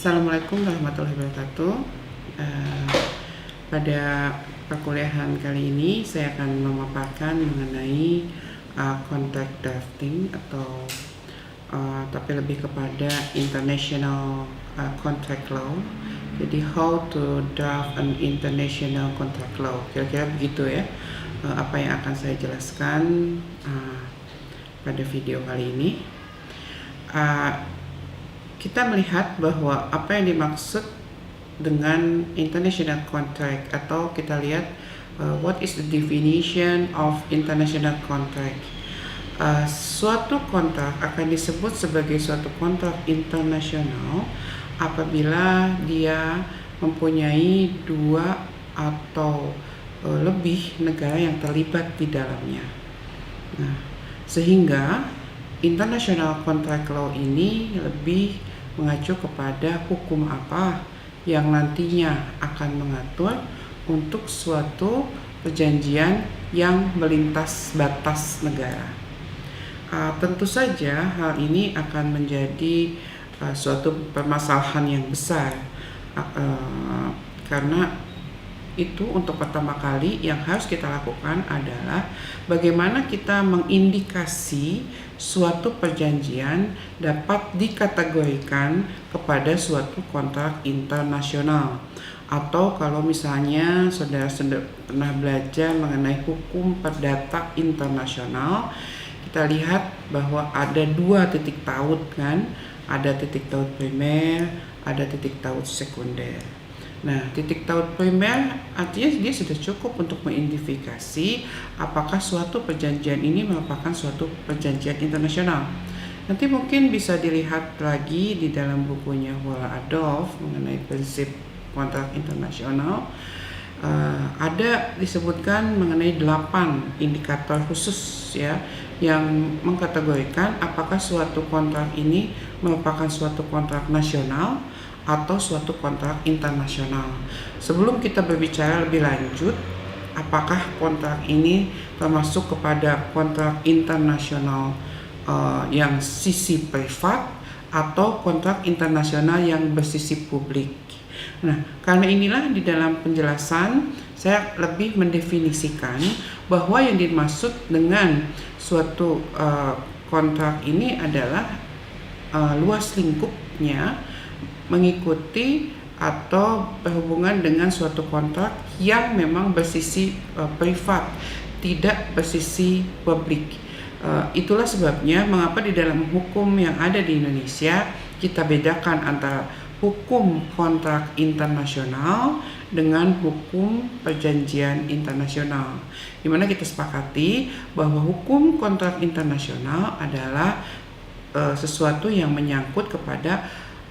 Assalamualaikum warahmatullahi wabarakatuh. Eh, Pada perkuliahan kali ini saya akan memaparkan mengenai contract drafting atau tapi lebih kepada international contract law. Jadi how to draft an international contract law, kira-kira begitu ya. Apa yang akan saya jelaskan pada video kali ini. Kita melihat bahwa apa yang dimaksud dengan international contract, atau kita lihat what is the definition of international contract. Suatu kontrak akan disebut sebagai suatu kontrak internasional apabila dia mempunyai dua atau lebih negara yang terlibat di dalamnya. Nah, sehingga international contract law ini lebih mengacu kepada hukum apa yang nantinya akan mengatur untuk suatu perjanjian yang melintas batas negara. Tentu saja hal ini akan menjadi suatu permasalahan yang besar, karena itu untuk pertama kali yang harus kita lakukan adalah bagaimana kita mengindikasi suatu perjanjian dapat dikategorikan kepada suatu kontrak internasional. Atau kalau misalnya saudara pernah belajar mengenai hukum perdata internasional, kita lihat bahwa ada dua titik taut kan, ada titik taut primer, ada titik taut sekunder. Nah, titik taut primer artinya dia sudah cukup untuk mengidentifikasi apakah suatu perjanjian ini merupakan suatu perjanjian internasional. Nanti mungkin bisa dilihat lagi di dalam bukunya Waller-Adolph mengenai prinsip kontrak internasional. Ada disebutkan mengenai 8 indikator khusus ya yang mengkategorikan apakah suatu kontrak ini merupakan suatu kontrak nasional atau suatu kontrak internasional. Sebelum kita berbicara lebih lanjut, apakah kontrak ini termasuk kepada kontrak internasional yang sisi privat atau kontrak internasional yang bersisi publik. Nah, karena inilah di dalam penjelasan saya lebih mendefinisikan bahwa yang dimaksud dengan suatu kontrak ini adalah luas lingkupnya mengikuti atau berhubungan dengan suatu kontrak yang memang bersisi privat, tidak bersisi publik. Itulah sebabnya mengapa di dalam hukum yang ada di Indonesia kita bedakan antara hukum kontrak internasional dengan hukum perjanjian internasional, di mana kita sepakati bahwa hukum kontrak internasional adalah sesuatu yang menyangkut kepada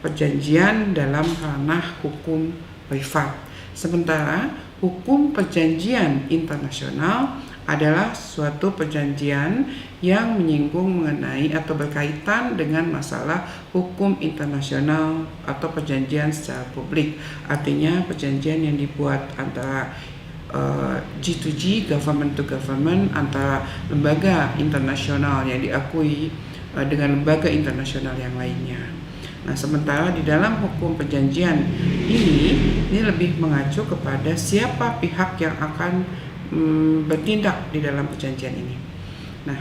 perjanjian dalam ranah hukum privat. Sementara hukum perjanjian internasional adalah suatu perjanjian yang menyinggung mengenai atau berkaitan dengan masalah hukum internasional atau perjanjian secara publik. Artinya perjanjian yang dibuat antara G2G, government to government, antara lembaga internasional yang diakui dengan lembaga internasional yang lainnya. Nah, sementara di dalam hukum perjanjian ini lebih mengacu kepada siapa pihak yang akan bertindak di dalam perjanjian ini. Nah,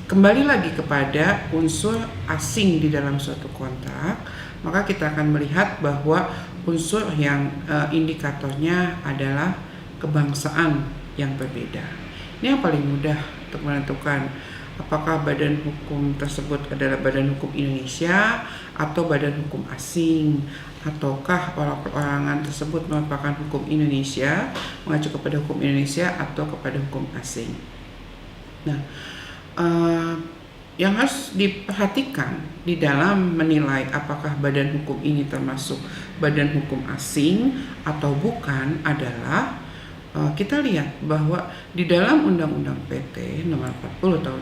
kembali lagi kepada unsur asing di dalam suatu kontrak, maka kita akan melihat bahwa unsur yang indikatornya adalah kebangsaan yang berbeda. Ini yang paling mudah untuk menentukan apakah badan hukum tersebut adalah badan hukum Indonesia atau badan hukum asing, ataukah perorangan tersebut merupakan hukum Indonesia, mengacu kepada hukum Indonesia atau kepada hukum asing. Nah, yang harus diperhatikan di dalam menilai apakah badan hukum ini termasuk badan hukum asing atau bukan adalah kita lihat bahwa di dalam Undang-Undang PT Nomor 40 Tahun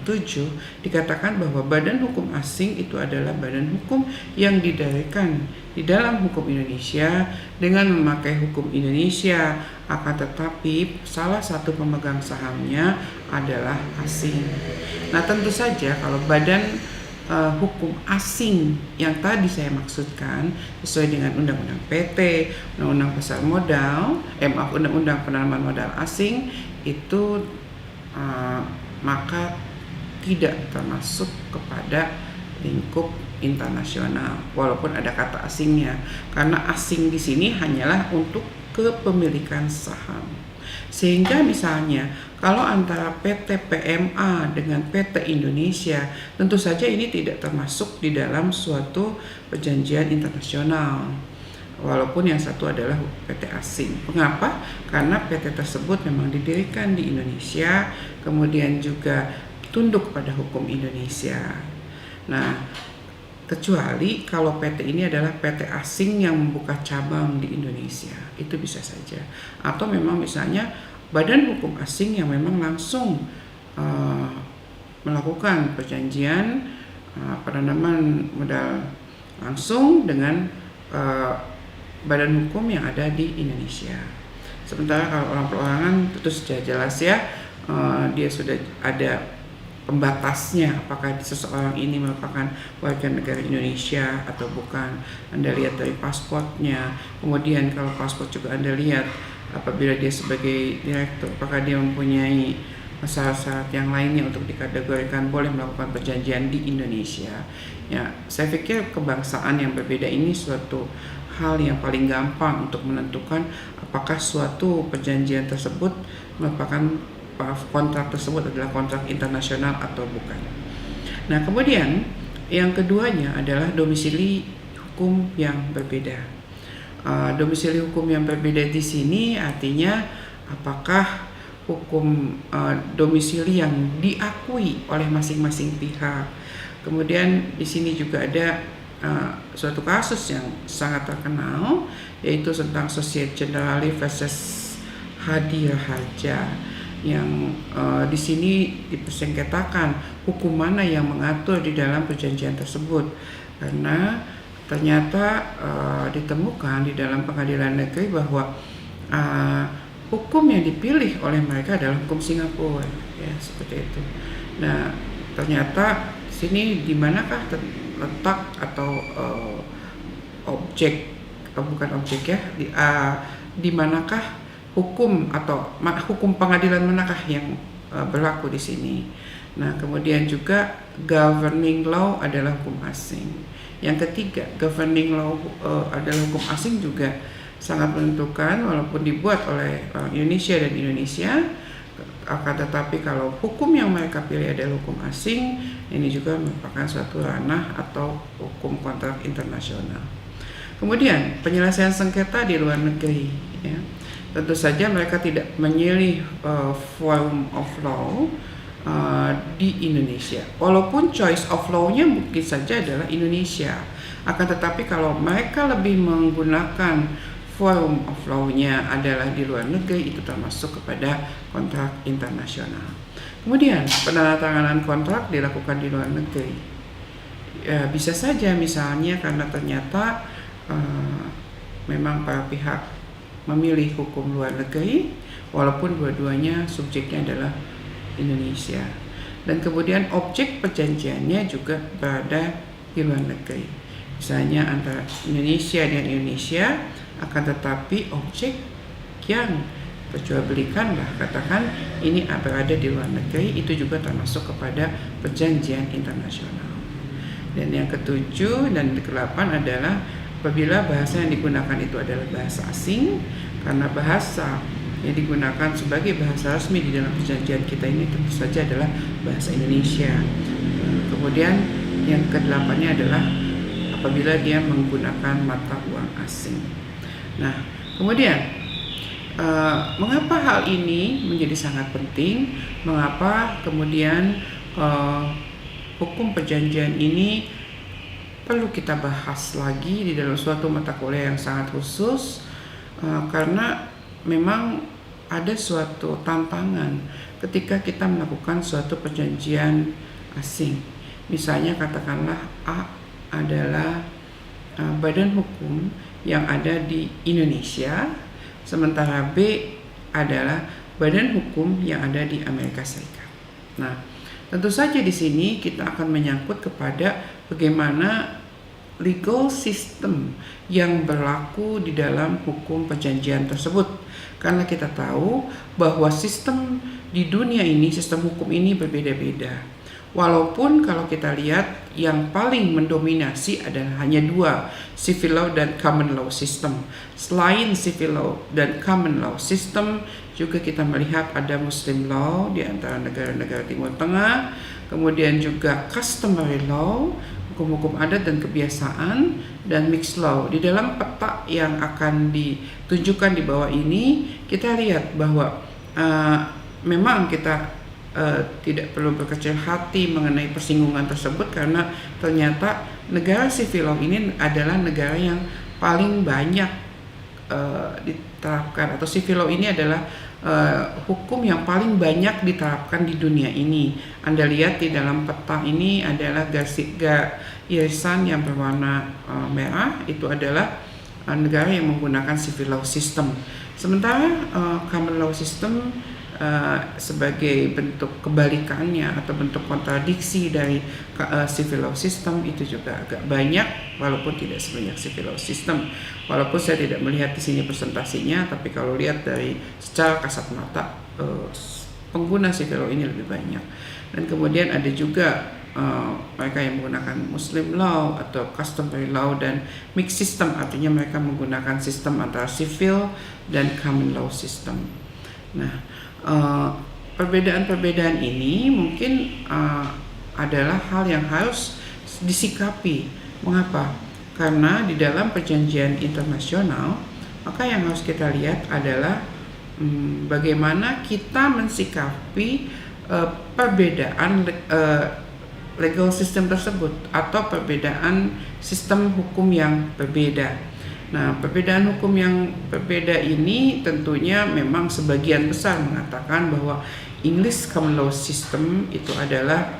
2007 dikatakan bahwa badan hukum asing itu adalah badan hukum yang didirikan di dalam hukum Indonesia dengan memakai hukum Indonesia, akan tetapi salah satu pemegang sahamnya adalah asing. Nah, tentu saja kalau badan hukum asing yang tadi saya maksudkan sesuai dengan Undang-Undang PT, Undang-Undang Pasar Modal, Undang-Undang Penanaman Modal Asing itu maka tidak termasuk kepada lingkup internasional walaupun ada kata asingnya, karena asing di sini hanyalah untuk kepemilikan saham. Sehingga misalnya kalau antara PT PMA dengan PT Indonesia, tentu saja ini tidak termasuk di dalam suatu perjanjian internasional. Walaupun yang satu adalah PT asing. Mengapa? Karena PT tersebut memang didirikan di Indonesia, kemudian juga tunduk pada hukum Indonesia. Nah, kecuali kalau PT ini adalah PT asing yang membuka cabang di Indonesia, itu bisa saja. Atau memang misalnya badan hukum asing yang memang langsung melakukan perjanjian penanaman modal langsung dengan badan hukum yang ada di Indonesia. Sementara kalau orang perorangan itu sudah jelas ya, dia sudah ada pembatasnya, apakah seseorang ini merupakan warga negara Indonesia atau bukan. Anda lihat dari pasportnya, kemudian kalau paspor juga Anda lihat apabila dia sebagai direktur, apakah dia mempunyai syarat-syarat yang lainnya untuk dikategorikan boleh melakukan perjanjian di Indonesia. Ya, saya pikir kebangsaan yang berbeda ini suatu hal yang paling gampang untuk menentukan apakah suatu perjanjian tersebut merupakan kontrak tersebut adalah kontrak internasional atau bukan. Nah, kemudian yang keduanya adalah domisili hukum yang berbeda. Domisili hukum yang berbeda di sini artinya apakah hukum domisili yang diakui oleh masing-masing pihak. Kemudian di sini juga ada suatu kasus yang sangat terkenal, yaitu tentang Societe Generale versus Hadi Raharja, yang di sini dipersengketakan hukum mana yang mengatur di dalam perjanjian tersebut, karena ternyata ditemukan di dalam pengadilan negeri bahwa hukum yang dipilih oleh mereka adalah hukum Singapura, ya seperti itu. Nah, ternyata sini di manakah letak atau objek, bukan objek ya, di manakah hukum atau hukum pengadilan manakah yang berlaku di sini. Nah, kemudian juga governing law adalah hukum asing. Yang ketiga, governing law adalah hukum asing juga sangat menentukan, walaupun dibuat oleh Indonesia dan Indonesia, akan tetapi kalau hukum yang mereka pilih adalah hukum asing, ini juga merupakan suatu ranah atau hukum kontrak internasional. Kemudian penyelesaian sengketa di luar negeri, ya. Tentu saja mereka tidak memilih form of law di Indonesia. Walaupun choice of law-nya mungkin saja adalah Indonesia. Akan tetapi kalau mereka lebih menggunakan form of law-nya adalah di luar negeri, itu termasuk kepada kontrak internasional. Kemudian penandatanganan kontrak dilakukan di luar negeri. Bisa saja misalnya karena ternyata memang para pihak memilih hukum luar negeri, walaupun dua-duanya subjeknya adalah Indonesia. Dan kemudian objek perjanjiannya juga berada di luar negeri. Misalnya antara Indonesia dan Indonesia, akan tetapi objek yang perjualbelikan lah, katakan ini berada di luar negeri, itu juga termasuk kepada perjanjian internasional. Dan yang ketujuh dan ke-8 adalah apabila bahasa yang digunakan itu adalah bahasa asing, karena bahasa yang digunakan sebagai bahasa resmi di dalam perjanjian kita ini tentu saja adalah bahasa Indonesia. Kemudian yang ke-8-nya adalah apabila dia menggunakan mata uang asing. Nah, kemudian mengapa hal ini menjadi sangat penting? Mengapa kemudian hukum perjanjian ini perlu kita bahas lagi di dalam suatu mata kuliah yang sangat khusus, karena memang ada suatu tantangan ketika kita melakukan suatu perjanjian asing. Misalnya katakanlah A adalah badan hukum yang ada di Indonesia, sementara B adalah badan hukum yang ada di Amerika Serikat. Nah, Tentu saja di sini kita akan menyangkut kepada bagaimana legal system yang berlaku di dalam hukum perjanjian tersebut. Karena kita tahu bahwa sistem di dunia ini, sistem hukum ini berbeda-beda. Walaupun kalau kita lihat yang paling mendominasi adalah hanya dua, civil law dan common law system. Selain civil law dan common law system, juga kita melihat ada Muslim law di antara negara-negara Timur Tengah, kemudian juga customary law, hukum-hukum adat dan kebiasaan, dan mixed law. Di dalam peta yang akan ditunjukkan di bawah ini, kita lihat bahwa memang kita tidak perlu berkecil hati mengenai persinggungan tersebut, karena ternyata negara civil law ini adalah negara yang paling banyak diterapkan, atau civil law ini adalah hukum yang paling banyak diterapkan di dunia ini. Anda lihat di dalam peta ini adalah irisan yang berwarna merah, itu adalah negara yang menggunakan civil law system. Sementara common law system sebagai bentuk kebalikannya atau bentuk kontradiksi dari civil law system itu juga agak banyak, walaupun tidak sebanyak civil law system. Walaupun saya tidak melihat di sini presentasinya, tapi kalau lihat dari secara kasat mata pengguna civil law ini lebih banyak. Dan kemudian ada juga mereka yang menggunakan Muslim law atau customary law dan mixed system, artinya mereka menggunakan sistem antara civil dan common law system. Nah, perbedaan-perbedaan ini mungkin adalah hal yang harus disikapi. Mengapa? Karena di dalam perjanjian internasional, maka yang harus kita lihat adalah bagaimana kita mensikapi perbedaan legal system tersebut atau perbedaan sistem hukum yang berbeda. Nah, perbedaan hukum yang berbeda ini tentunya memang sebagian besar mengatakan bahwa English Common Law System itu adalah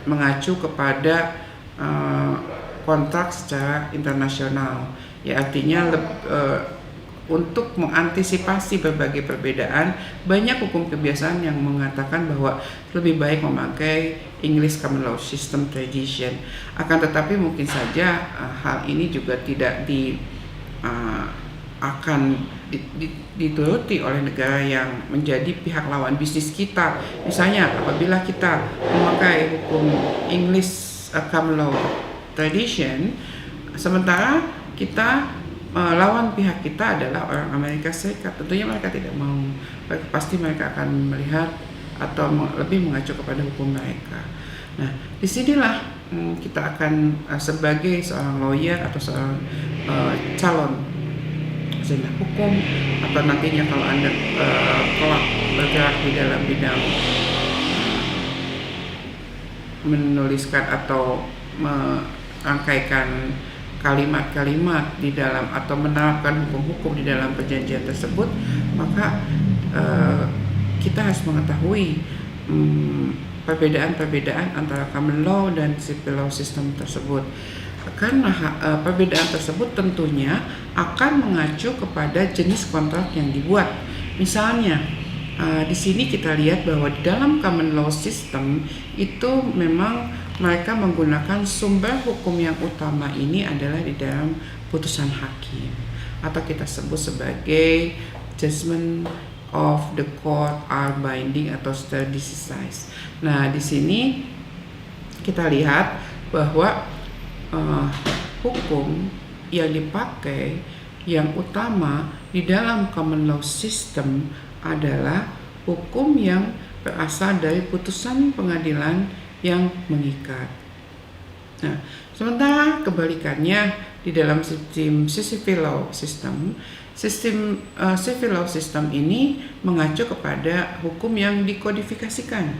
mengacu kepada kontrak secara internasional. Ya, artinya untuk mengantisipasi berbagai perbedaan, banyak hukum kebiasaan yang mengatakan bahwa lebih baik memakai English Common Law System Tradition. Akan tetapi mungkin saja hal ini juga tidak akan dituruti oleh negara yang menjadi pihak lawan bisnis kita. Misalnya apabila kita memakai hukum English Common Law Tradition, sementara kita lawan pihak kita adalah orang Amerika Serikat, tentunya mereka tidak mau. Pasti mereka akan melihat atau lebih mengacu kepada hukum mereka. Nah, disinilah kita akan sebagai seorang lawyer atau seorang calon sarjana hukum, atau nantinya kalau Anda kelak bergerak di dalam bidang menuliskan atau merangkaikan kalimat-kalimat di dalam atau menerapkan hukum-hukum di dalam perjanjian tersebut, maka kita harus mengetahui perbedaan-perbedaan antara common law dan civil law system tersebut. Karena perbedaan tersebut tentunya akan mengacu kepada jenis kontrak yang dibuat. Misalnya di sini kita lihat bahwa di dalam common law system itu memang mereka menggunakan sumber hukum yang utama ini adalah di dalam putusan hakim, atau kita sebut sebagai judgment of the court are binding atau stare decisis. Nah, di sini kita lihat bahwa hukum yang dipakai yang utama di dalam common law system adalah hukum yang berasal dari putusan pengadilan yang mengikat. Nah, sementara kebalikannya di dalam sistem civil law system, civil law system ini mengacu kepada hukum yang dikodifikasikan.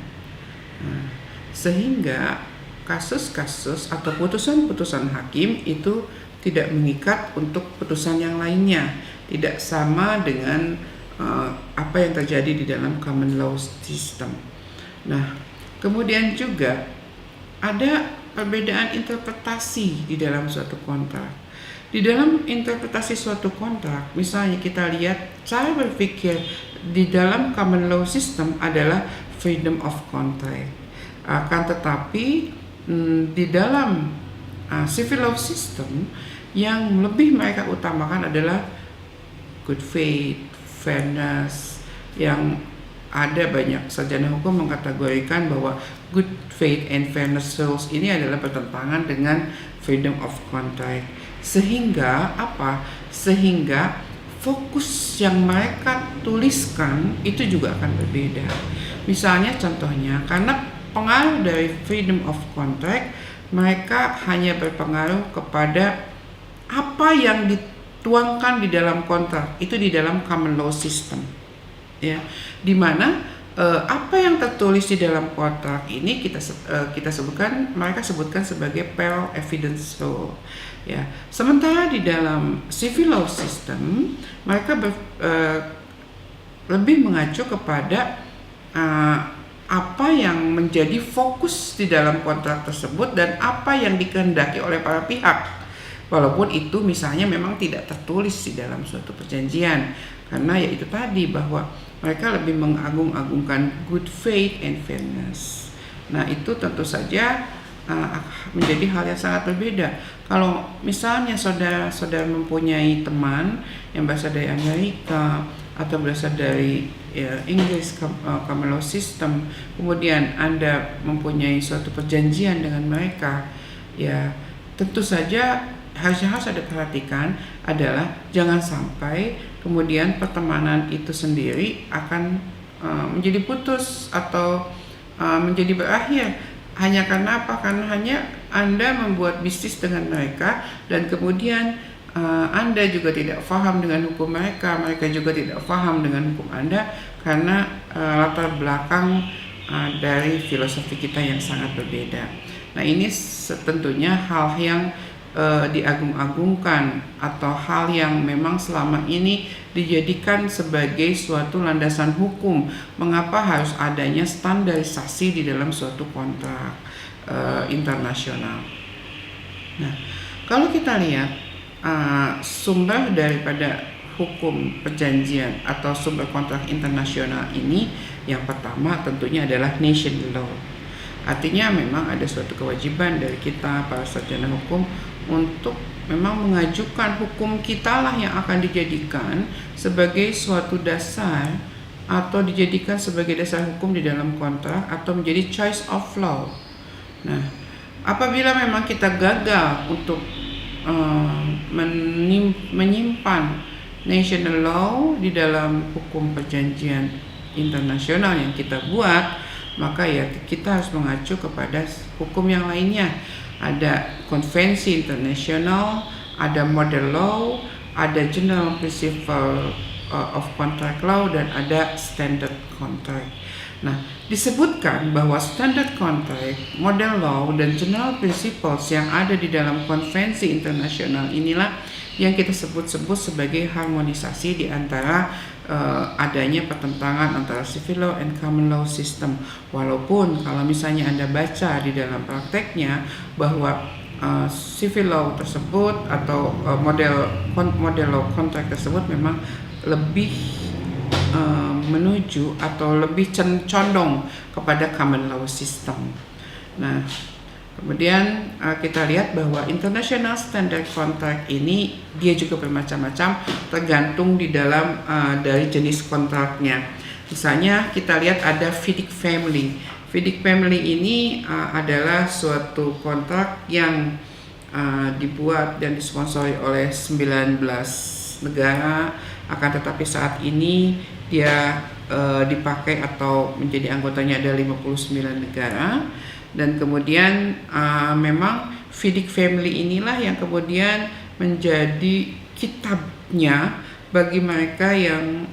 Nah, sehingga kasus-kasus atau putusan-putusan hakim itu tidak mengikat untuk putusan yang lainnya, tidak sama dengan apa yang terjadi di dalam common law system. Nah, kemudian juga ada perbedaan interpretasi di dalam suatu kontrak. Di dalam interpretasi suatu kontrak, misalnya kita lihat cara berpikir di dalam common law system adalah freedom of contract. Akan tetapi di dalam civil law system yang lebih mereka utamakan adalah good faith, fairness, yang ada banyak sarjana hukum mengkategorikan bahwa good faith and fairness rules ini adalah bertentangan dengan freedom of contract. Sehingga apa? Sehingga fokus yang mereka tuliskan itu juga akan berbeda. Misalnya contohnya, karena pengaruh dari freedom of contract, mereka hanya berpengaruh kepada apa yang dituangkan di dalam kontrak, itu di dalam common law system, ya, dimana apa yang tertulis di dalam kontrak ini kita sebutkan, mereka sebutkan sebagai parallel evidence rule, ya. Sementara di dalam civil law system mereka lebih mengacu kepada apa yang menjadi fokus di dalam kontrak tersebut dan apa yang dikehendaki oleh para pihak, walaupun itu misalnya memang tidak tertulis di dalam suatu perjanjian, karena ya itu tadi bahwa mereka lebih mengagung-agungkan good faith and fairness. Nah, itu tentu saja menjadi hal yang sangat berbeda. Kalau misalnya saudara-saudara mempunyai teman yang berasal dari Amerika atau berasal dari Inggris common law system, kemudian Anda mempunyai suatu perjanjian dengan mereka, ya tentu saja harus ada perhatikan adalah jangan sampai kemudian pertemanan itu sendiri akan menjadi putus atau menjadi berakhir hanya karena apa? Karena hanya Anda membuat bisnis dengan mereka dan kemudian Anda juga tidak paham dengan hukum mereka juga tidak paham dengan hukum Anda karena latar belakang dari filosofi kita yang sangat berbeda. Nah, ini tentunya hal yang diagung-agungkan atau hal yang memang selama ini dijadikan sebagai suatu landasan hukum. Mengapa harus adanya standarisasi di dalam suatu kontrak internasional? Nah, kalau kita lihat sumber daripada hukum perjanjian atau sumber kontrak internasional ini, yang pertama tentunya adalah nation law. Artinya memang ada suatu kewajiban dari kita para sarjana hukum untuk memang mengajukan hukum kita lah yang akan dijadikan sebagai suatu dasar atau dijadikan sebagai dasar hukum di dalam kontrak atau menjadi choice of law. Nah, apabila memang kita gagal untuk menyimpan national law di dalam hukum perjanjian internasional yang kita buat, maka ya kita harus mengacu kepada hukum yang lainnya. Ada konvensi internasional, ada model law, ada general principle of contract law, dan ada standard contract. Nah, disebutkan bahwa standard contract, model law, dan general principles yang ada di dalam konvensi internasional inilah yang kita sebut-sebut sebagai harmonisasi di antara adanya pertentangan antara civil law and common law system. Walaupun kalau misalnya Anda baca di dalam prakteknya bahwa civil law tersebut atau model law contract tersebut memang lebih menuju atau lebih condong kepada common law system. Nah, kemudian kita lihat bahwa international standard contract ini dia juga bermacam-macam tergantung di dalam dari jenis kontraknya. Misalnya kita lihat ada FIDIC Family. FIDIC Family ini adalah suatu kontrak yang dibuat dan disponsori oleh 19 negara, akan tetapi saat ini dia dipakai atau menjadi anggotanya ada 59 negara. Dan kemudian memang FIDIC Family inilah yang kemudian menjadi kitabnya bagi mereka yang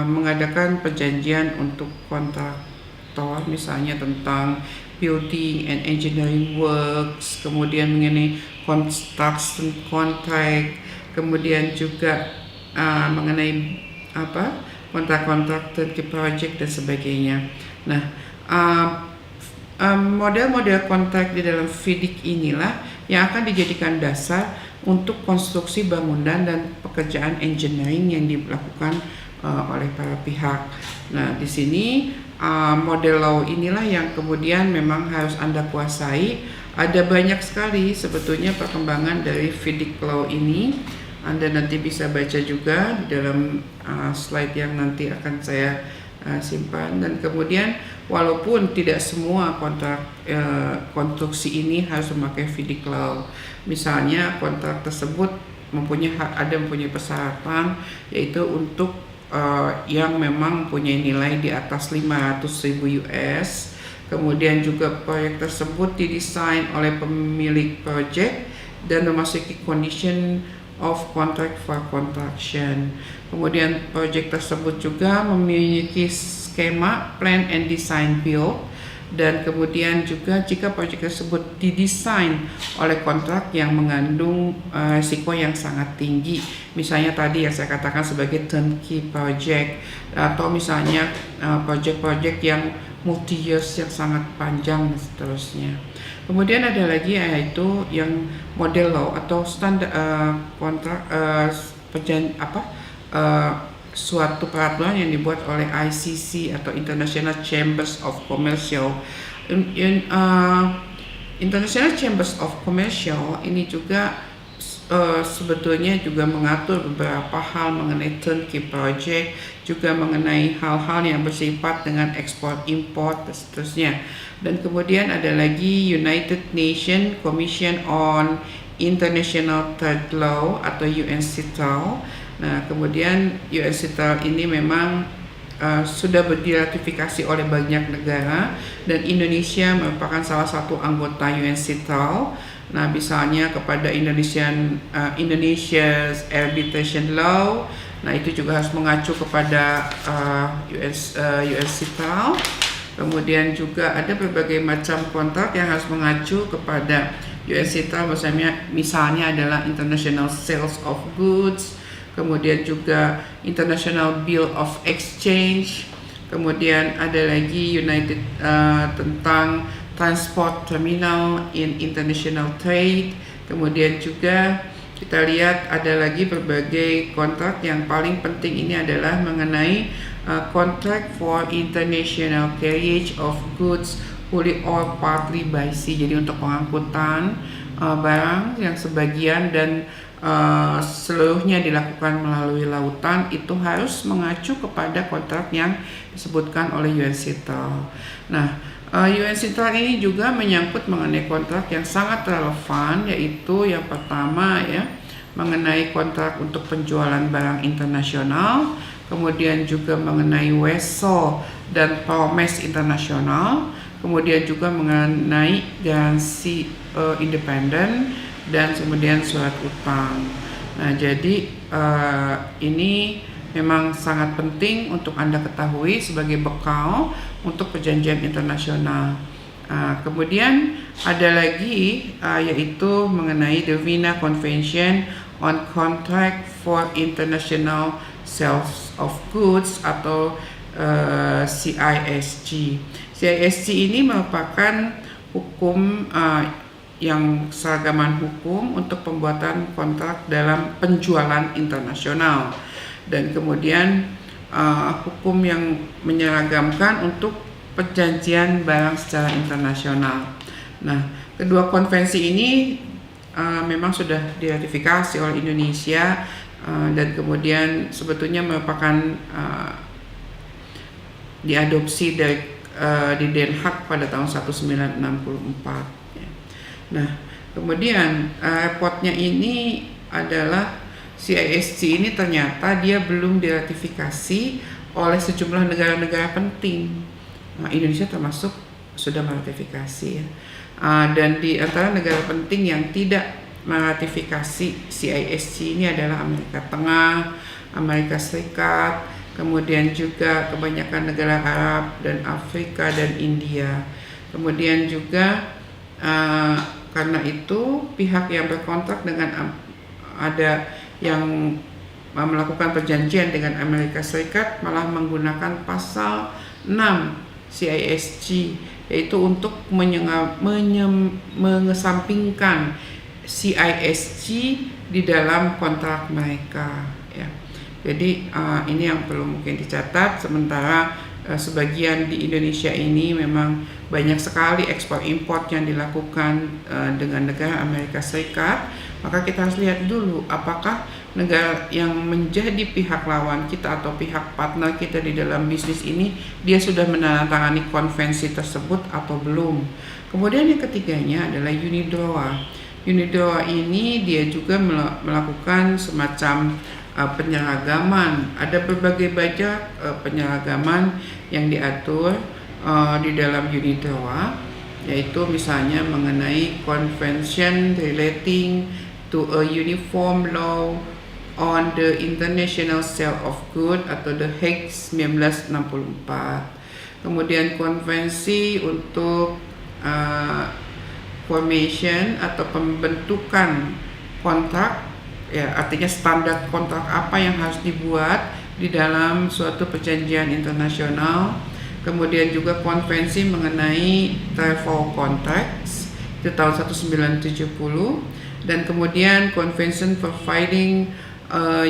mengadakan perjanjian untuk kontraktor, misalnya tentang building and engineering works, kemudian mengenai construction contract, kemudian juga mengenai kontrak-kontrak turnkey project dan sebagainya. Nah, model-model kontrak di dalam FIDIC inilah yang akan dijadikan dasar untuk konstruksi bangunan dan pekerjaan engineering yang dilakukan oleh para pihak. Nah, di sini model law inilah yang kemudian memang harus Anda kuasai. Ada banyak sekali sebetulnya perkembangan dari FIDIC law ini. Anda nanti bisa baca juga di dalam slide yang nanti akan saya simpan. Dan kemudian walaupun tidak semua kontrak konstruksi ini harus memakai FIDIC law, misalnya kontrak tersebut mempunyai persyaratan, yaitu untuk yang memang mempunyai nilai di atas 500.000 US. Kemudian juga proyek tersebut didesain oleh pemilik proyek dan memasuki condition of contract for construction. Kemudian proyek tersebut juga memiliki skema plan and design build. Dan kemudian juga jika proyek tersebut didesain oleh kontrak yang mengandung risiko yang sangat tinggi, misalnya tadi yang saya katakan sebagai turnkey project, atau misalnya proyek-proyek yang multi years yang sangat panjang dan seterusnya. Kemudian ada lagi yaitu yang model law atau standar kontrak suatu peraturan yang dibuat oleh ICC atau International Chambers of Commercial. International Chambers of Commercial ini juga sebetulnya juga mengatur beberapa hal mengenai turnkey project, juga mengenai hal-hal yang bersifat dengan ekspor import dan seterusnya. Dan kemudian ada lagi United Nations Commission on International Trade Law atau UNCITRAL. Nah, kemudian UNCITRAL ini memang sudah diratifikasi oleh banyak negara, dan Indonesia merupakan salah satu anggota UNCITRAL. Nah, misalnya kepada Indonesia's Arbitration Law, nah itu juga harus mengacu kepada UNCITRAL. Kemudian juga ada berbagai macam kontrak yang harus mengacu kepada UNCITRAL, misalnya adalah International Sales of Goods, kemudian juga International Bill of Exchange, kemudian ada lagi United tentang Transport Terminal in International Trade. Kemudian juga kita lihat ada lagi berbagai kontrak. Yang paling penting ini adalah mengenai Contract for International Carriage of Goods wholly or partly by sea, jadi untuk pengangkutan barang yang sebagian dan seluruhnya dilakukan melalui lautan, itu harus mengacu kepada kontrak yang disebutkan oleh UNCITRAL. Nah, UNCITRAL ini juga menyangkut mengenai kontrak yang sangat relevan, yaitu yang pertama ya, mengenai kontrak untuk penjualan barang internasional, kemudian juga mengenai vessel dan promise internasional, kemudian juga mengenai garansi independen, dan kemudian surat utang. Nah, jadi ini memang sangat penting untuk Anda ketahui sebagai bekal untuk perjanjian internasional. Kemudian ada lagi yaitu mengenai the Vienna Convention on Contract for International Sales of Goods atau CISG. CISG ini merupakan hukum yang seragaman hukum untuk pembuatan kontrak dalam penjualan internasional, dan kemudian hukum yang menyeragamkan untuk perjanjian barang secara internasional. Nah, kedua konvensi ini memang sudah diratifikasi oleh Indonesia, dan kemudian sebetulnya merupakan diadopsi di Den Haag pada tahun 1964. Nah, kemudian repotnya ini adalah CISG ini ternyata dia belum diratifikasi oleh sejumlah negara-negara penting. Indonesia termasuk sudah meratifikasi ya. Dan di antara negara penting yang tidak meratifikasi CISG ini adalah Amerika Tengah, Amerika Serikat, kemudian juga kebanyakan negara Arab dan Afrika dan India. Kemudian juga karena itu pihak yang berkontrak dengan ada yang melakukan perjanjian dengan Amerika Serikat malah menggunakan pasal 6 CISG, yaitu untuk mengesampingkan CISG di dalam kontrak mereka ya. Jadi ini yang perlu mungkin dicatat. Sementara sebagian di Indonesia ini memang banyak sekali ekspor impor yang dilakukan dengan negara Amerika Serikat, maka kita harus lihat dulu apakah negara yang menjadi pihak lawan kita atau pihak partner kita di dalam bisnis ini dia sudah menandatangani konvensi tersebut atau belum. Kemudian yang ketiganya adalah UNIDROA. UNIDROA ini dia juga melakukan semacam penyeragaman. Ada berbagai banyak penyeragaman yang diatur di dalam UNIDROA, yaitu misalnya mengenai Convention relating to a uniform law on the international sale of goods atau The Hague 1964. Kemudian konvensi untuk formation atau pembentukan kontrak, ya artinya standar kontrak apa yang harus dibuat di dalam suatu perjanjian internasional. Kemudian juga konvensi mengenai travel contracts itu tahun 1970, dan kemudian Convention providing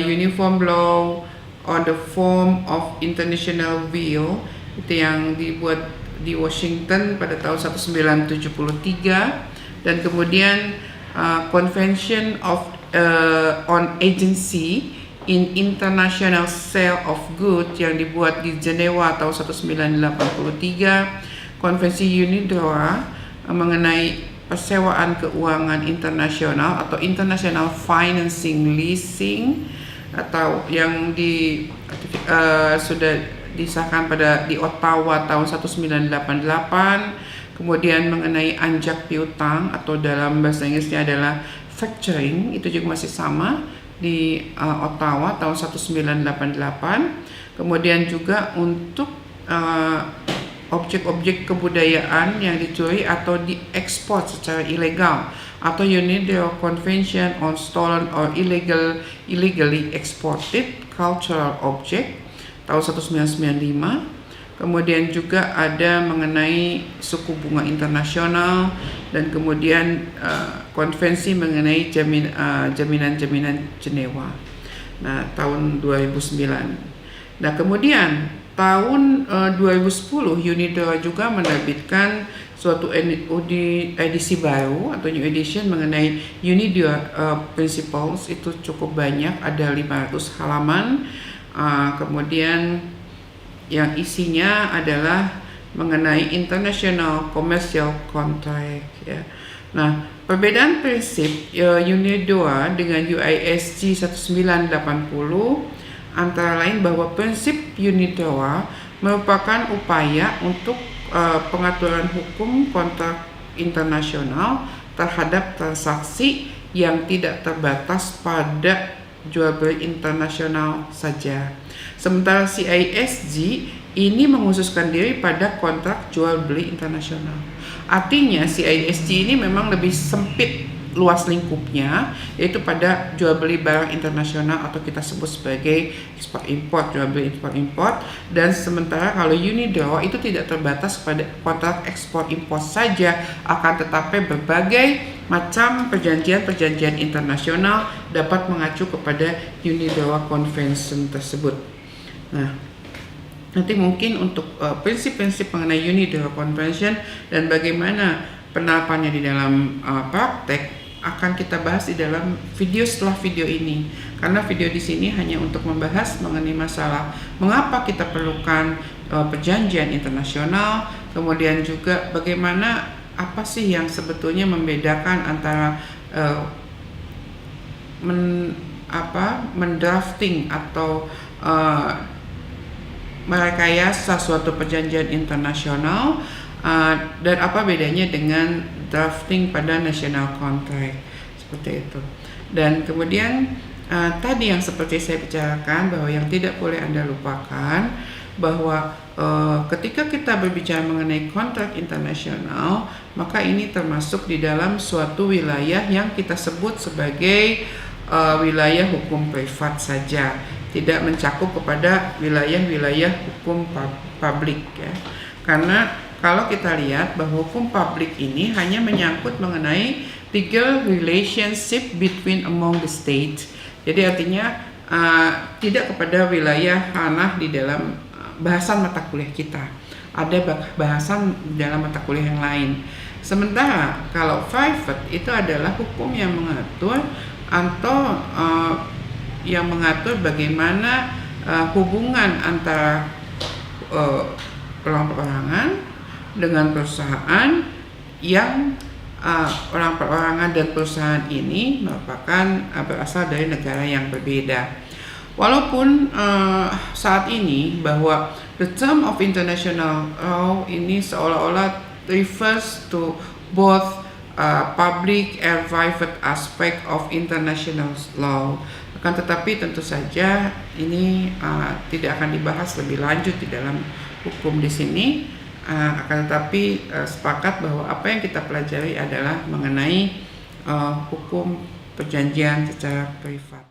uniform law on the form of international will itu yang dibuat di Washington pada tahun 1973, dan kemudian Convention of on Agency in International Sale of Goods yang dibuat di Jenewa tahun 1983, Konvensi UNIDROA mengenai persewaan keuangan internasional atau International Financing Leasing atau yang sudah disahkan di Ottawa tahun 1988, kemudian mengenai anjak piutang atau dalam bahasa Inggrisnya adalah factoring, itu juga masih sama di Ottawa tahun 1988. Kemudian juga untuk objek-objek kebudayaan yang dicuri atau diekspor secara ilegal atau UNIDROA Convention on Stolen or Illegally Exported Cultural Object tahun 1995. Kemudian juga ada mengenai suku bunga internasional, dan kemudian konvensi mengenai jaminan-jaminan Jenewa. Nah, tahun 2009. Nah, kemudian tahun 2010 UNIDROA juga menerbitkan suatu edisi baru atau new edition mengenai UNIDROA Principles. Itu cukup banyak, ada 500 halaman. Kemudian yang isinya adalah mengenai international commercial contract, ya. Nah, perbedaan prinsip UNIDROA dengan UISG 1980 antara lain bahwa prinsip UNIDROA merupakan upaya untuk pengaturan hukum kontrak internasional terhadap transaksi yang tidak terbatas pada jual beli internasional saja. Sementara CISG ini menghususkan diri pada kontrak jual beli internasional. Artinya CISG ini memang lebih sempit luas lingkupnya, yaitu pada jual beli barang internasional atau kita sebut sebagai ekspor import, jual beli ekspor import. Dan sementara kalau UNIDROA itu tidak terbatas pada kontrak ekspor import saja, akan tetapi berbagai macam perjanjian internasional dapat mengacu kepada UNIDROA Convention tersebut. Nah, nanti mungkin untuk prinsip-prinsip mengenai UNIDROA Convention dan bagaimana penerapannya di dalam praktek akan kita bahas di dalam video setelah video ini, karena video di sini hanya untuk membahas mengenai masalah mengapa kita perlukan perjanjian internasional, kemudian juga bagaimana apa sih yang sebetulnya membedakan antara mendrafting atau merekayasa suatu perjanjian internasional, dan apa bedanya dengan drafting pada national contract, seperti itu. Dan kemudian tadi yang seperti saya bicarakan bahwa yang tidak boleh Anda lupakan bahwa ketika kita berbicara mengenai kontrak internasional, maka ini termasuk di dalam suatu wilayah yang kita sebut sebagai wilayah hukum privat saja, tidak mencakup kepada wilayah-wilayah hukum publik, ya. Karena kalau kita lihat bahwa hukum publik ini hanya menyangkut mengenai legal relationship between among the states, jadi artinya tidak kepada wilayah ranah di dalam bahasan mata kuliah kita. Ada bahasan dalam mata kuliah yang lain. Sementara kalau private itu adalah hukum yang mengatur atau yang mengatur bagaimana hubungan antara orang perorangan dengan perusahaan yang orang perorangan dan perusahaan ini merupakan berasal dari negara yang berbeda. Walaupun saat ini bahwa the term of international law ini seolah-olah refers to both public and private aspect of international law, akan tetapi tentu saja ini tidak akan dibahas lebih lanjut di dalam hukum di sini. Akan tetapi sepakat bahwa apa yang kita pelajari adalah mengenai hukum perjanjian secara privat.